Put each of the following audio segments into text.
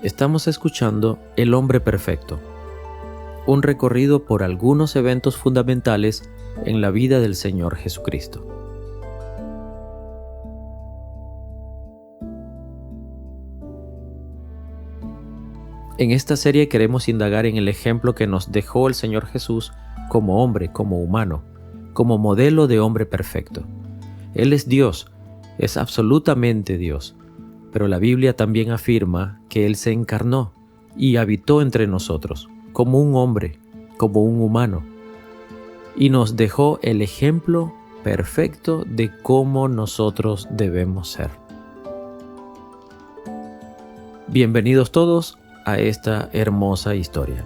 Estamos escuchando El Hombre Perfecto, un recorrido por algunos eventos fundamentales en la vida del Señor Jesucristo. En esta serie queremos indagar en el ejemplo que nos dejó el Señor Jesús como hombre, como humano, como modelo de hombre perfecto. Él es Dios, es absolutamente Dios, pero la Biblia también afirma que Él se encarnó y habitó entre nosotros, como un hombre, como un humano, y nos dejó el ejemplo perfecto de cómo nosotros debemos ser. Bienvenidos todos a esta hermosa historia.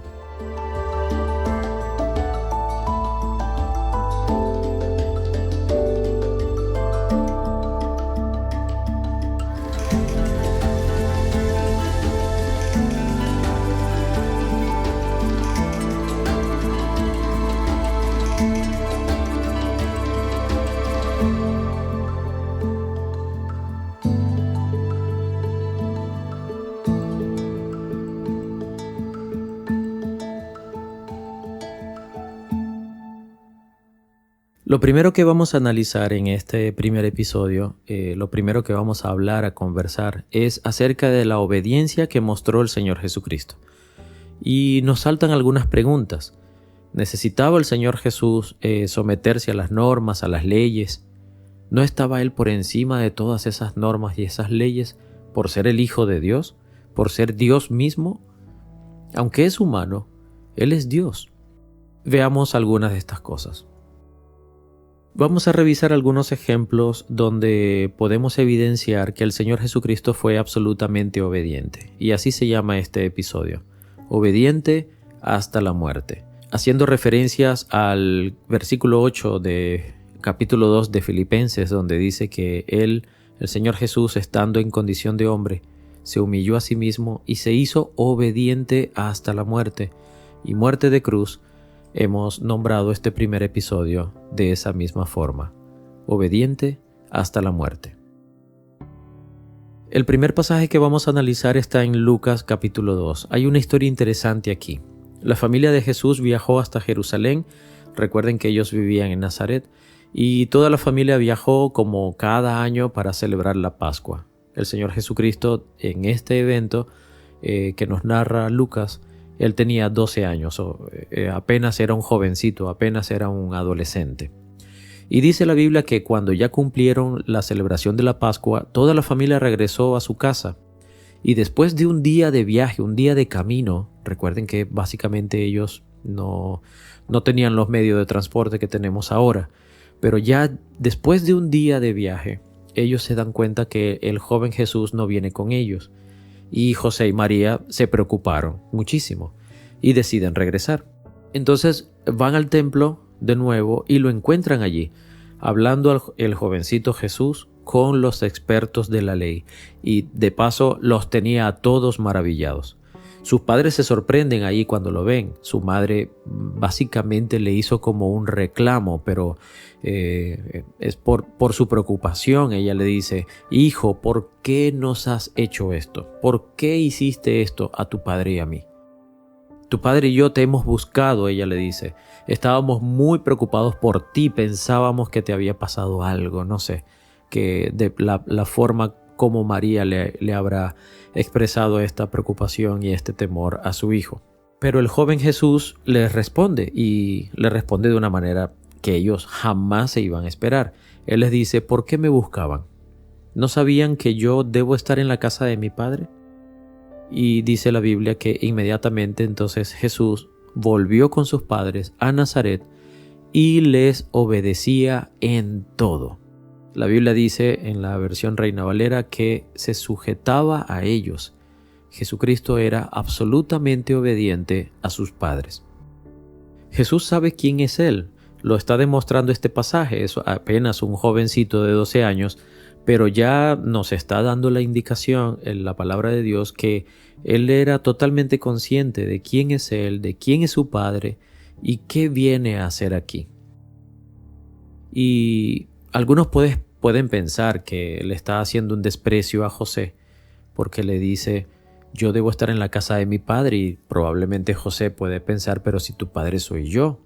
Lo primero que vamos a analizar en este primer episodio, lo primero que vamos a hablar, a conversar, es acerca de la obediencia que mostró el Señor Jesucristo. Y nos saltan algunas preguntas. ¿Necesitaba el Señor Jesús someterse a las normas, a las leyes? ¿No estaba Él por encima de todas esas normas y esas leyes por ser el Hijo de Dios? ¿Por ser Dios mismo? Aunque es humano, Él es Dios. Veamos algunas de estas cosas. Vamos a revisar algunos ejemplos donde podemos evidenciar que el Señor Jesucristo fue absolutamente obediente. Y así se llama este episodio. Obediente hasta la muerte. Haciendo referencias al versículo 8 de capítulo 2 de Filipenses, donde dice que Él, el Señor Jesús, estando en condición de hombre, se humilló a sí mismo y se hizo obediente hasta la muerte. Y muerte de cruz. Hemos nombrado este primer episodio de esa misma forma, obediente hasta la muerte. El primer pasaje que vamos a analizar está en Lucas capítulo 2. Hay una historia interesante aquí. La familia de Jesús viajó hasta Jerusalén. Recuerden que ellos vivían en Nazaret y toda la familia viajó como cada año para celebrar la Pascua. El Señor Jesucristo en este evento que nos narra Lucas, Él tenía 12 años, apenas era un jovencito, apenas era un adolescente. Y dice la Biblia que cuando ya cumplieron la celebración de la Pascua, toda la familia regresó a su casa. Y después de un día de viaje, un día de camino, recuerden que básicamente ellos no tenían los medios de transporte que tenemos ahora, pero ya después de un día de viaje, ellos se dan cuenta que el joven Jesús no viene con ellos. Y José y María se preocuparon muchísimo y deciden regresar. Entonces van al templo de nuevo y lo encuentran allí, hablando el jovencito Jesús con los expertos de la ley. Y de paso los tenía a todos maravillados. Sus padres se sorprenden ahí cuando lo ven. Su madre básicamente le hizo como un reclamo, pero es por su preocupación. Ella le dice: hijo, ¿por qué nos has hecho esto? ¿Por qué hiciste esto a tu padre y a mí? Tu padre y yo te hemos buscado, ella le dice. Estábamos muy preocupados por ti, pensábamos que te había pasado algo, no sé, que de la forma como María le habrá expresado esta preocupación y este temor a su hijo. Pero el joven Jesús les responde, y le responde de una manera que ellos jamás se iban a esperar. Él les dice: ¿por qué me buscaban? ¿No sabían que yo debo estar en la casa de mi padre? Y dice la Biblia que inmediatamente entonces Jesús volvió con sus padres a Nazaret y les obedecía en todo. La Biblia dice en la versión Reina Valera que se sujetaba a ellos. Jesucristo era absolutamente obediente a sus padres. Jesús sabe quién es Él. Lo está demostrando este pasaje. Es apenas un jovencito de 12 años, pero ya nos está dando la indicación en la palabra de Dios que Él era totalmente consciente de quién es Él, de quién es su Padre y qué viene a hacer aquí. Y algunos pueden pensar que le está haciendo un desprecio a José porque le dice: yo debo estar en la casa de mi padre. Y probablemente José puede pensar, pero si tu padre soy yo,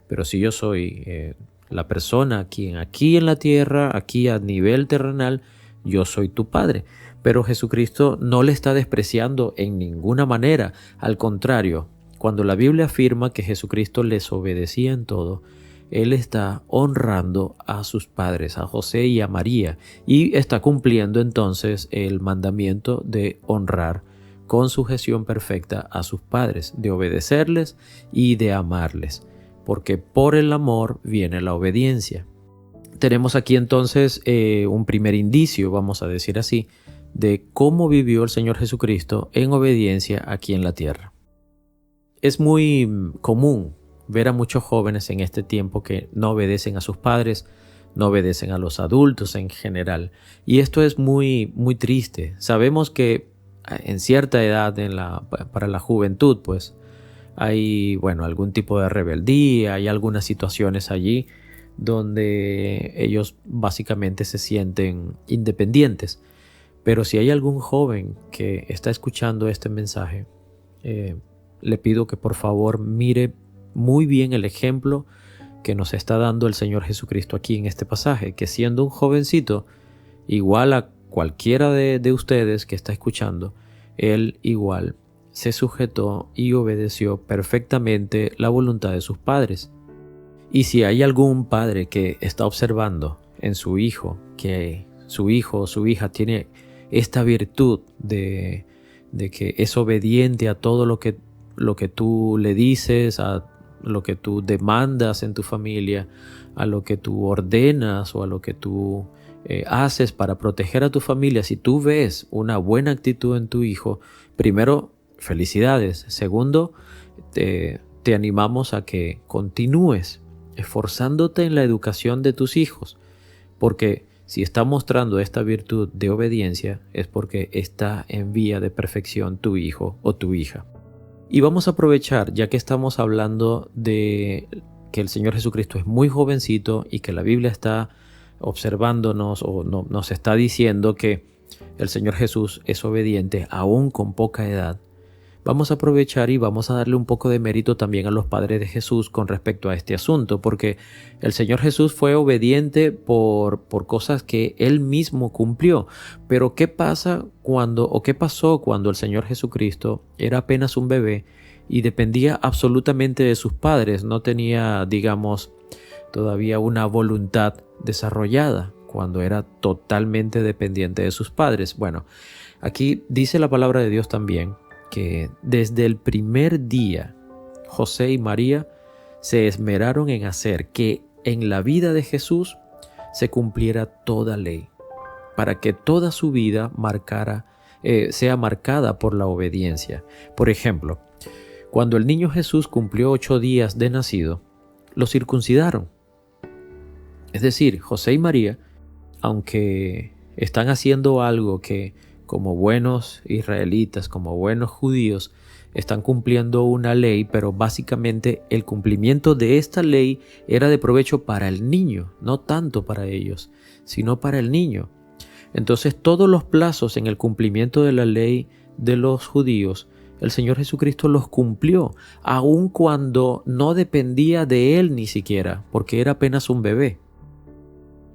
pero si yo soy la persona quien aquí en la tierra, aquí a nivel terrenal, yo soy tu padre. Pero Jesucristo no le está despreciando en ninguna manera. Al contrario, cuando la Biblia afirma que Jesucristo les obedecía en todo, Él está honrando a sus padres, a José y a María, y está cumpliendo entonces el mandamiento de honrar con sujeción perfecta a sus padres, de obedecerles y de amarles, porque por el amor viene la obediencia. Tenemos aquí entonces un primer indicio, vamos a decir así, de cómo vivió el Señor Jesucristo en obediencia aquí en la tierra. Es muy común ver a muchos jóvenes en este tiempo que no obedecen a sus padres, no obedecen a los adultos en general. Y esto es muy, muy triste. Sabemos que en cierta edad para la juventud, pues hay, algún tipo de rebeldía, hay algunas situaciones allí donde ellos básicamente se sienten independientes. Pero si hay algún joven que está escuchando este mensaje, le pido que por favor mire muy bien el ejemplo que nos está dando el Señor Jesucristo aquí en este pasaje, que siendo un jovencito, igual a cualquiera de ustedes que está escuchando, Él igual se sujetó y obedeció perfectamente la voluntad de sus padres. Y si hay algún padre que está observando en su hijo, que su hijo o su hija tiene esta virtud de que es obediente a todo lo que tú le dices, a lo que tú demandas en tu familia, a lo que tú ordenas o a lo que tú haces para proteger a tu familia. Si tú ves una buena actitud en tu hijo, primero, felicidades. Segundo, te animamos a que continúes esforzándote en la educación de tus hijos, porque si está mostrando esta virtud de obediencia es porque está en vía de perfección tu hijo o tu hija. Y vamos a aprovechar, ya que estamos hablando de que el Señor Jesucristo es muy jovencito y que la Biblia está observándonos o nos está diciendo que el Señor Jesús es obediente aún con poca edad. Vamos a aprovechar y vamos a darle un poco de mérito también a los padres de Jesús con respecto a este asunto, porque el Señor Jesús fue obediente por cosas que Él mismo cumplió. Pero ¿qué pasó cuando el Señor Jesucristo era apenas un bebé y dependía absolutamente de sus padres? No tenía, todavía una voluntad desarrollada, cuando era totalmente dependiente de sus padres. Bueno, aquí dice la palabra de Dios también que desde el primer día José y María se esmeraron en hacer que en la vida de Jesús se cumpliera toda ley, para que toda su vida sea marcada por la obediencia. Por ejemplo, cuando el niño Jesús cumplió 8 días de nacido, lo circuncidaron. Es decir, José y María, aunque están haciendo algo que como buenos israelitas, como buenos judíos, están cumpliendo una ley, pero básicamente el cumplimiento de esta ley era de provecho para el niño, no tanto para ellos, sino para el niño. Entonces todos los plazos en el cumplimiento de la ley de los judíos, el Señor Jesucristo los cumplió, aun cuando no dependía de él ni siquiera, porque era apenas un bebé.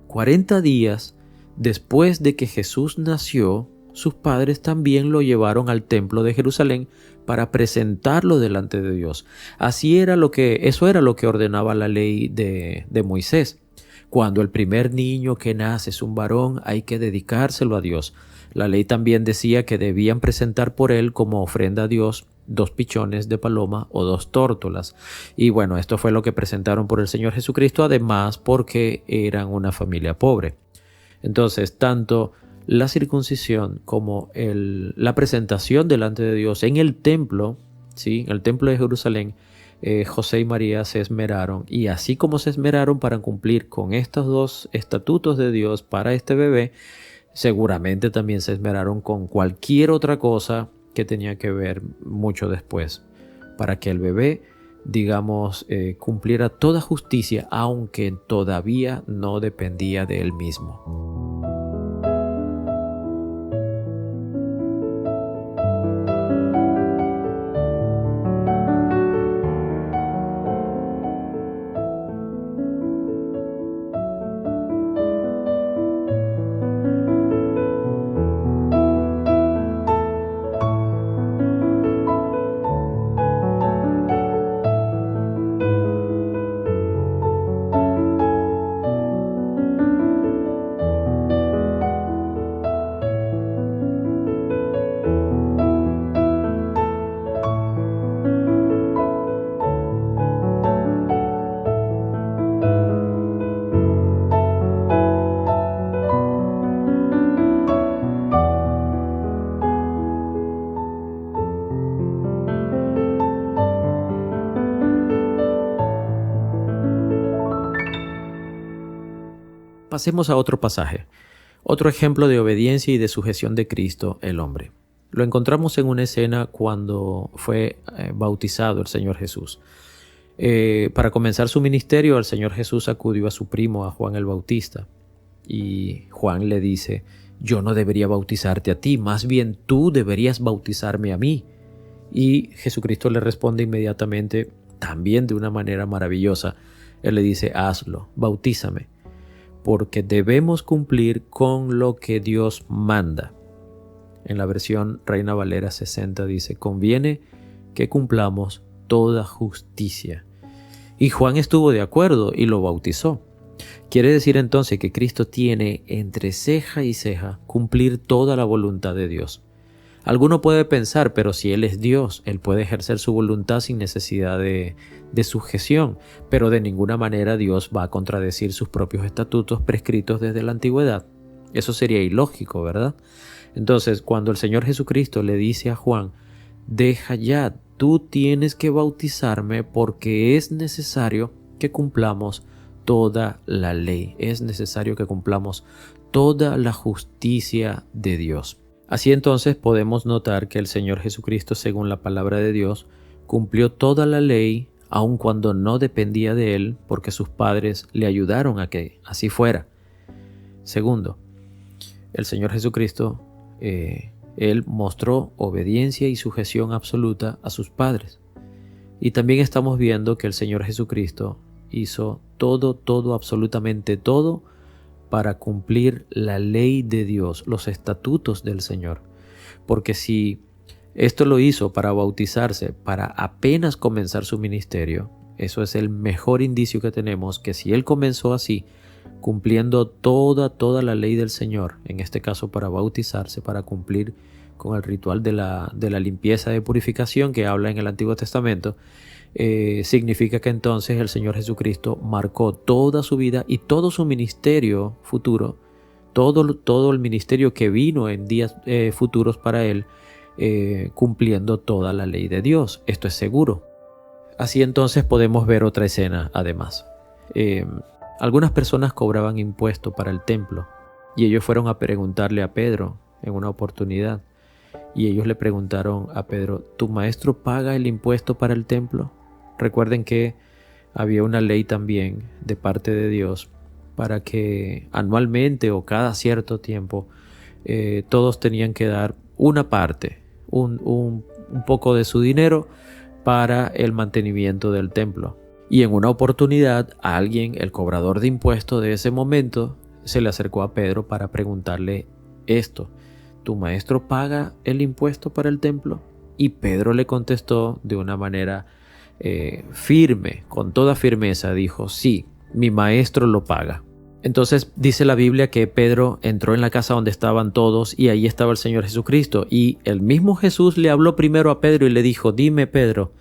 40 días después de que Jesús nació, sus padres también lo llevaron al templo de Jerusalén para presentarlo delante de Dios. Eso era lo que ordenaba la ley de Moisés. Cuando el primer niño que nace es un varón, hay que dedicárselo a Dios. La ley también decía que debían presentar por él como ofrenda a Dios 2 pichones de paloma o 2 tórtolas. Y bueno, esto fue lo que presentaron por el Señor Jesucristo, además porque eran una familia pobre. Entonces, tanto la circuncisión como la presentación delante de Dios en el templo, ¿sí? En el templo de Jerusalén, José y María se esmeraron, y así como se esmeraron para cumplir con estos 2 estatutos de Dios para este bebé, seguramente también se esmeraron con cualquier otra cosa que tenía que ver mucho después, para que el bebé, cumpliera toda justicia, aunque todavía no dependía de él mismo. Pasemos a otro pasaje, otro ejemplo de obediencia y de sujeción de Cristo, el hombre. Lo encontramos en una escena cuando fue bautizado el Señor Jesús. Para comenzar su ministerio, el Señor Jesús acudió a su primo, a Juan el Bautista, y Juan le dice: yo no debería bautizarte a ti, más bien tú deberías bautizarme a mí. Y Jesucristo le responde inmediatamente, también de una manera maravillosa. Él le dice: hazlo, bautízame, porque debemos cumplir con lo que Dios manda. En la versión Reina Valera 60 dice: conviene que cumplamos toda justicia. Y Juan estuvo de acuerdo y lo bautizó. Quiere decir entonces que Cristo tiene entre ceja y ceja cumplir toda la voluntad de Dios. Alguno puede pensar, pero si Él es Dios, Él puede ejercer su voluntad sin necesidad de sujeción, pero de ninguna manera Dios va a contradecir sus propios estatutos prescritos desde la antigüedad. Eso sería ilógico, ¿verdad? Entonces, cuando el Señor Jesucristo le dice a Juan: deja ya, tú tienes que bautizarme porque es necesario que cumplamos toda la ley, es necesario que cumplamos toda la justicia de Dios. Así entonces podemos notar que el Señor Jesucristo, según la palabra de Dios, cumplió toda la ley, aun cuando no dependía de Él, porque sus padres le ayudaron a que así fuera. Segundo, el Señor Jesucristo, Él mostró obediencia y sujeción absoluta a sus padres. Y también estamos viendo que el Señor Jesucristo hizo todo, absolutamente todo, para cumplir la ley de Dios, los estatutos del Señor. Porque si esto lo hizo para bautizarse, para apenas comenzar su ministerio, eso es el mejor indicio que tenemos, que si Él comenzó así, cumpliendo toda la ley del Señor, en este caso para bautizarse, para cumplir con el ritual de la limpieza de purificación que habla en el Antiguo Testamento, significa que entonces el Señor Jesucristo marcó toda su vida y todo su ministerio futuro, todo el ministerio que vino en días futuros para Él, cumpliendo toda la ley de Dios. Esto es seguro. Así entonces podemos ver otra escena además. Algunas personas cobraban impuesto para el templo y ellos fueron a preguntarle a Pedro en una oportunidad, y ellos le preguntaron a Pedro: ¿tu maestro paga el impuesto para el templo? Recuerden que había una ley también de parte de Dios para que anualmente o cada cierto tiempo todos tenían que dar una parte, un poco de su dinero para el mantenimiento del templo. Y en una oportunidad alguien, el cobrador de impuestos de ese momento, se le acercó a Pedro para preguntarle esto: ¿tu maestro paga el impuesto para el templo? Y Pedro le contestó de una manera firme, con toda firmeza, dijo: sí, mi maestro lo paga. Entonces dice la Biblia que Pedro entró en la casa donde estaban todos y ahí estaba el Señor Jesucristo, y el mismo Jesús le habló primero a Pedro y le dijo: dime, Pedro,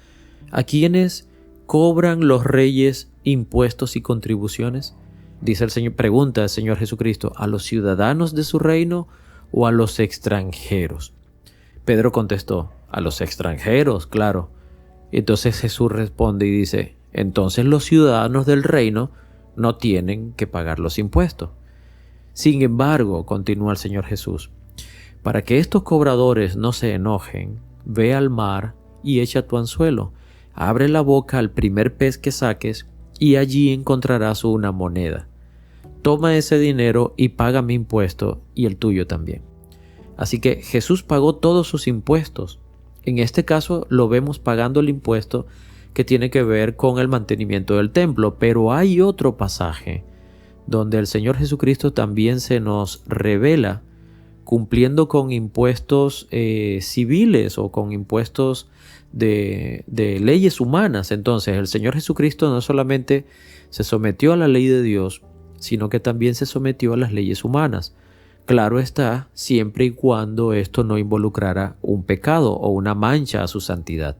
¿a quiénes cobran los reyes impuestos y contribuciones? Dice el Señor, pregunta el Señor Jesucristo: ¿a los ciudadanos de su reino o a los extranjeros? Pedro contestó: a los extranjeros, claro. Entonces Jesús responde y dice: entonces los ciudadanos del reino no tienen que pagar los impuestos. Sin embargo, continúa el Señor Jesús, para que estos cobradores no se enojen, ve al mar y echa tu anzuelo, abre la boca al primer pez que saques y allí encontrarás una moneda. Toma ese dinero y paga mi impuesto y el tuyo también. Así que Jesús pagó todos sus impuestos. En este caso lo vemos pagando el impuesto que tiene que ver con el mantenimiento del templo, pero hay otro pasaje donde el Señor Jesucristo también se nos revela cumpliendo con impuestos civiles o con impuestos de leyes humanas. Entonces el Señor Jesucristo no solamente se sometió a la ley de Dios, sino que también se sometió a las leyes humanas. Claro está, siempre y cuando esto no involucrara un pecado o una mancha a su santidad.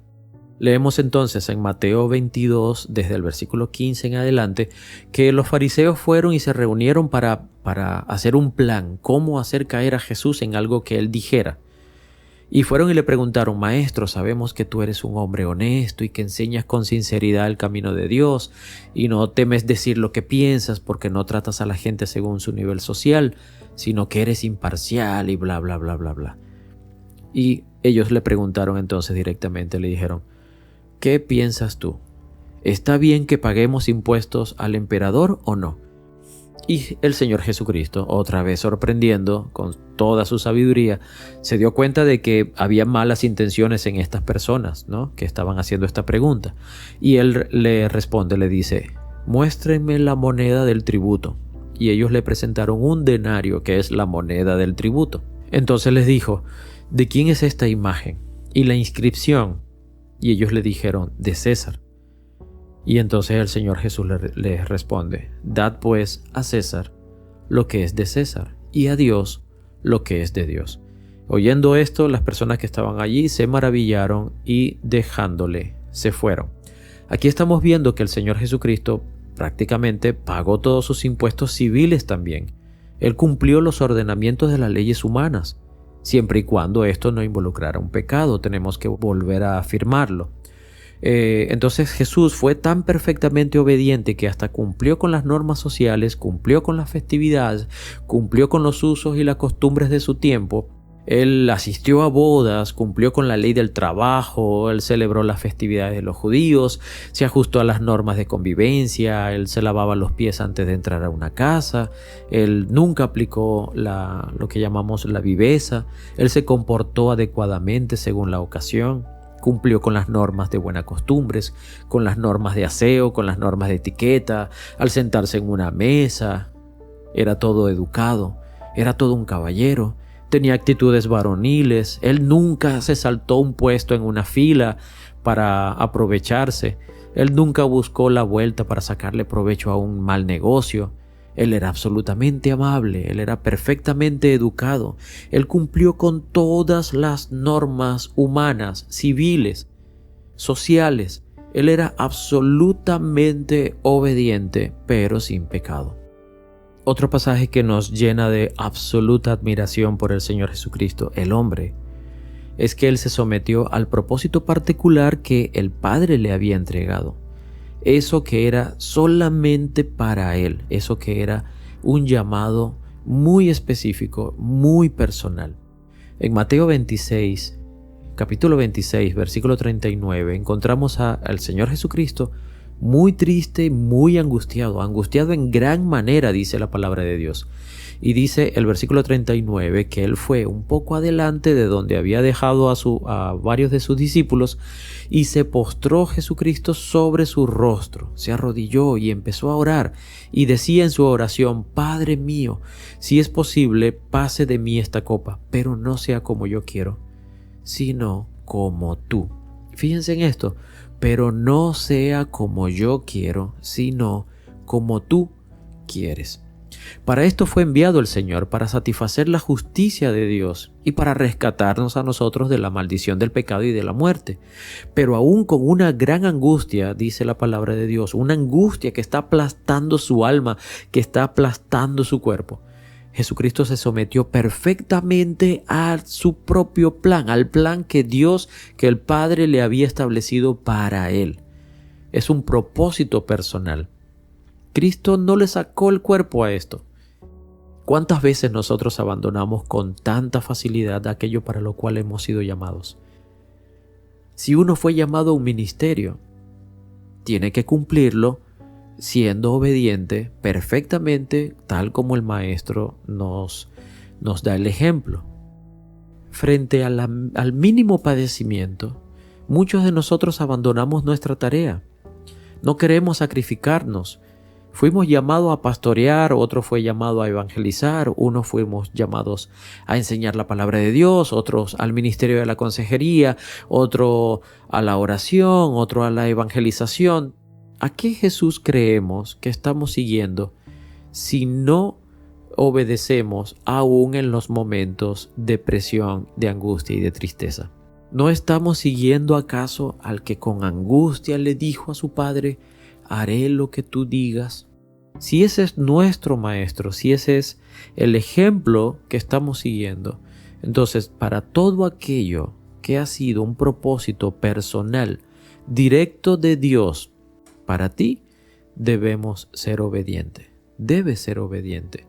Leemos entonces en Mateo 22, desde el versículo 15 en adelante, que los fariseos fueron y se reunieron para hacer un plan, cómo hacer caer a Jesús en algo que él dijera. Y fueron y le preguntaron: Maestro, sabemos que tú eres un hombre honesto y que enseñas con sinceridad el camino de Dios y no temes decir lo que piensas porque no tratas a la gente según su nivel social, sino que eres imparcial y bla, bla, bla, bla, bla. Y ellos le preguntaron entonces directamente, le dijeron: ¿qué piensas tú? ¿Está bien que paguemos impuestos al emperador o no? Y el Señor Jesucristo, otra vez sorprendiendo con toda su sabiduría, se dio cuenta de que había malas intenciones en estas personas, ¿no?, que estaban haciendo esta pregunta. Y él le responde, le dice: muéstrenme la moneda del tributo. Y ellos le presentaron un denario, que es la moneda del tributo. Entonces les dijo: ¿de quién es esta imagen y la inscripción? Y ellos le dijeron: de César. Y entonces el Señor Jesús les responde: dad pues a César lo que es de César y a Dios lo que es de Dios. Oyendo esto, las personas que estaban allí se maravillaron y dejándole se fueron. Aquí estamos viendo que el Señor Jesucristo prácticamente pagó todos sus impuestos civiles también. Él cumplió los ordenamientos de las leyes humanas, siempre y cuando esto no involucrara un pecado. Tenemos que volver a afirmarlo. Entonces Jesús fue tan perfectamente obediente que hasta cumplió con las normas sociales, cumplió con las festividades, cumplió con los usos y las costumbres de su tiempo. Él asistió a bodas, cumplió con la ley del trabajo, él celebró las festividades de los judíos, se ajustó a las normas de convivencia, él se lavaba los pies antes de entrar a una casa, él nunca aplicó lo que llamamos la viveza, él se comportó adecuadamente según la ocasión. Cumplió con las normas de buenas costumbres, con las normas de aseo, con las normas de etiqueta. Al sentarse en una mesa, era todo educado, era todo un caballero, tenía actitudes varoniles. Él nunca se saltó un puesto en una fila para aprovecharse. Él nunca buscó la vuelta para sacarle provecho a un mal negocio. Él era absolutamente amable, él era perfectamente educado, él cumplió con todas las normas humanas, civiles, sociales. Él era absolutamente obediente, pero sin pecado. Otro pasaje que nos llena de absoluta admiración por el Señor Jesucristo, el hombre, es que él se sometió al propósito particular que el Padre le había entregado. Eso que era solamente para él, eso que era un llamado muy específico, muy personal. En Mateo 26, capítulo 26, versículo 39, encontramos al Señor Jesucristo muy triste, muy angustiado en gran manera, dice la palabra de Dios. Y dice el versículo 39 que él fue un poco adelante de donde había dejado a varios de sus discípulos y se postró Jesucristo sobre su rostro, se arrodilló y empezó a orar y decía en su oración: Padre mío, si es posible, pase de mí esta copa, pero no sea como yo quiero, sino como tú. Fíjense en esto: pero no sea como yo quiero, sino como tú quieres. Para esto fue enviado el Señor, para satisfacer la justicia de Dios y para rescatarnos a nosotros de la maldición del pecado y de la muerte. Pero aún con una gran angustia, dice la palabra de Dios, una angustia que está aplastando su alma, que está aplastando su cuerpo, Jesucristo se sometió perfectamente a su propio plan, al plan que Dios, que el Padre le había establecido para él. Es un propósito personal. Cristo no le sacó el cuerpo a esto. ¿Cuántas veces nosotros abandonamos con tanta facilidad aquello para lo cual hemos sido llamados? Si uno fue llamado a un ministerio, tiene que cumplirlo siendo obediente perfectamente, tal como el Maestro nos da el ejemplo. Frente al mínimo padecimiento, muchos de nosotros abandonamos nuestra tarea. No queremos sacrificarnos. Fuimos llamados a pastorear, otro fue llamado a evangelizar, unos fuimos llamados a enseñar la palabra de Dios, otros al ministerio de la consejería, otro a la oración, otro a la evangelización. ¿A qué Jesús creemos que estamos siguiendo si no obedecemos aún en los momentos de presión, de angustia y de tristeza? ¿No estamos siguiendo acaso al que con angustia le dijo a su Padre: haré lo que tú digas? Si ese es nuestro Maestro, si ese es el ejemplo que estamos siguiendo, Entonces, para todo aquello que ha sido un propósito personal, directo de Dios para ti, debemos ser obedientes. Debes ser obediente.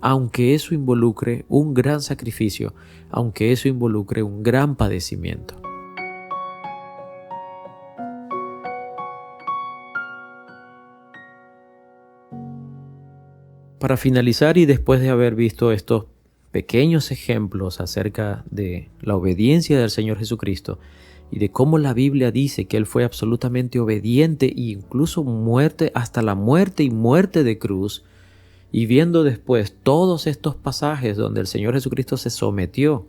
Aunque eso involucre un gran sacrificio, aunque eso involucre un gran padecimiento. Para finalizar, y después de haber visto estos pequeños ejemplos acerca de la obediencia del Señor Jesucristo y de cómo la Biblia dice que Él fue absolutamente obediente e incluso muerte, hasta la muerte y muerte de cruz, y viendo después todos estos pasajes donde el Señor Jesucristo se sometió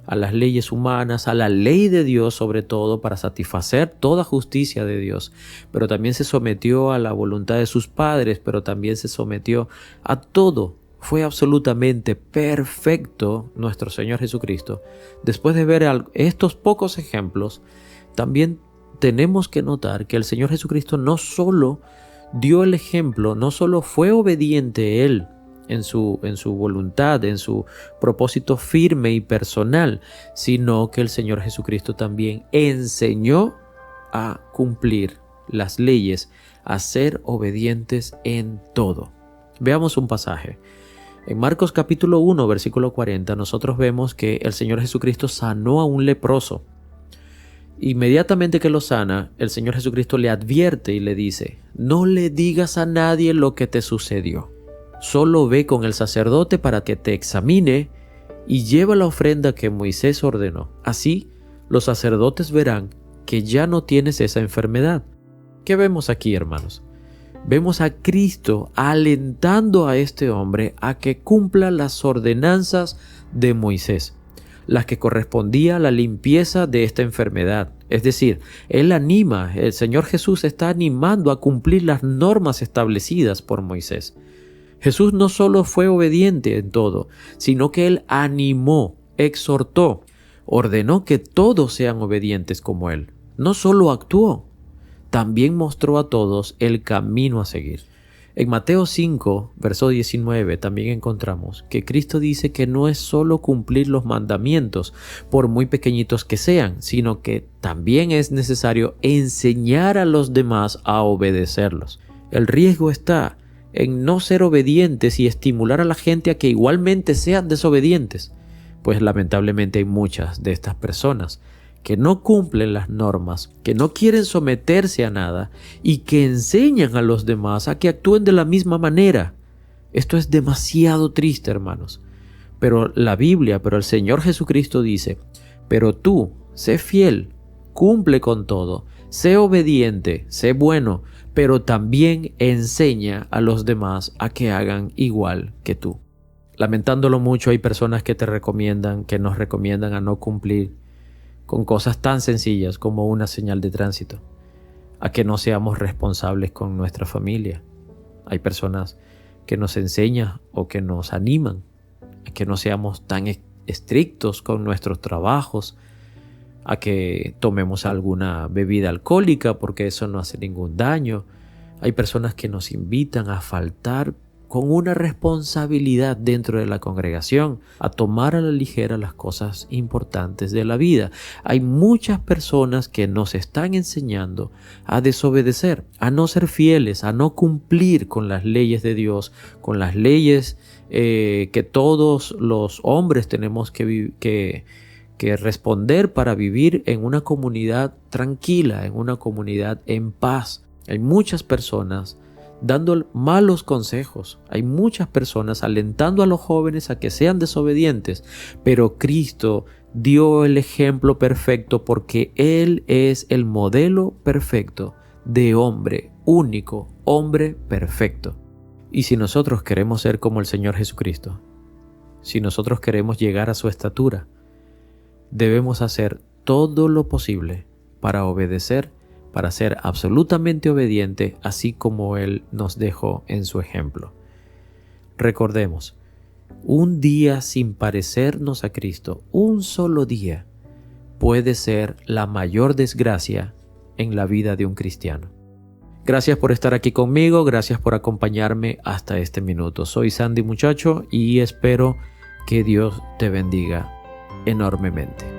a las leyes humanas, a la ley de Dios sobre todo, para satisfacer toda justicia de Dios, pero también se sometió a la voluntad de sus padres, pero también se sometió a todo. Fue absolutamente perfecto nuestro Señor Jesucristo. Después de ver estos pocos ejemplos, también tenemos que notar que el Señor Jesucristo no solo dio el ejemplo, no solo fue obediente Él en su voluntad, en su propósito firme y personal, sino que el Señor Jesucristo también enseñó a cumplir las leyes, a ser obedientes en todo. Veamos un pasaje. En Marcos capítulo 1, versículo 40, nosotros vemos que el Señor Jesucristo sanó a un leproso. Inmediatamente que lo sana, el Señor Jesucristo le advierte y le dice: no le digas a nadie lo que te sucedió. Solo ve con el sacerdote para que te examine y lleva la ofrenda que Moisés ordenó. Así, los sacerdotes verán que ya no tienes esa enfermedad. ¿Qué vemos aquí, hermanos? Vemos a Cristo alentando a este hombre a que cumpla las ordenanzas de Moisés, las que correspondía a la limpieza de esta enfermedad. Es decir, el Señor Jesús está animando a cumplir las normas establecidas por Moisés. Jesús no solo fue obediente en todo, sino que Él animó, exhortó, ordenó que todos sean obedientes como Él. No solo actuó, también mostró a todos el camino a seguir. En Mateo 5, verso 19, también encontramos que Cristo dice que no es solo cumplir los mandamientos, por muy pequeñitos que sean, sino que también es necesario enseñar a los demás a obedecerlos. El riesgo está en no ser obedientes y estimular a la gente a que igualmente sean desobedientes, pues lamentablemente hay muchas de estas personas que no cumplen las normas, que no quieren someterse a nada y que enseñan a los demás a que actúen de la misma manera. Esto es demasiado triste, hermanos. Pero el Señor Jesucristo dice: pero tú, sé fiel, cumple con todo, sé obediente, sé bueno, pero también enseña a los demás a que hagan igual que tú. Lamentándolo mucho, hay personas que nos recomiendan a no cumplir con cosas tan sencillas como una señal de tránsito, a que no seamos responsables con nuestra familia. Hay personas que nos enseñan o que nos animan a que no seamos tan estrictos con nuestros trabajos, a que tomemos alguna bebida alcohólica porque eso no hace ningún daño. Hay personas que nos invitan a faltar con una responsabilidad dentro de la congregación, a tomar a la ligera las cosas importantes de la vida. Hay muchas personas que nos están enseñando a desobedecer, a no ser fieles, a no cumplir con las leyes de Dios, con las leyes que todos los hombres tenemos que responder para vivir en una comunidad tranquila, en una comunidad en paz. Hay muchas personas dando malos consejos. Hay muchas personas alentando a los jóvenes a que sean desobedientes, pero Cristo dio el ejemplo perfecto porque Él es el modelo perfecto de hombre único, hombre perfecto. Y si nosotros queremos ser como el Señor Jesucristo, si nosotros queremos llegar a su estatura, debemos hacer todo lo posible para obedecer, para ser absolutamente obediente, así como Él nos dejó en su ejemplo. Recordemos, un día sin parecernos a Cristo, un solo día, puede ser la mayor desgracia en la vida de un cristiano. Gracias por estar aquí conmigo, gracias por acompañarme hasta este minuto. Soy Sandy Muchacho y espero que Dios te bendiga. enormemente.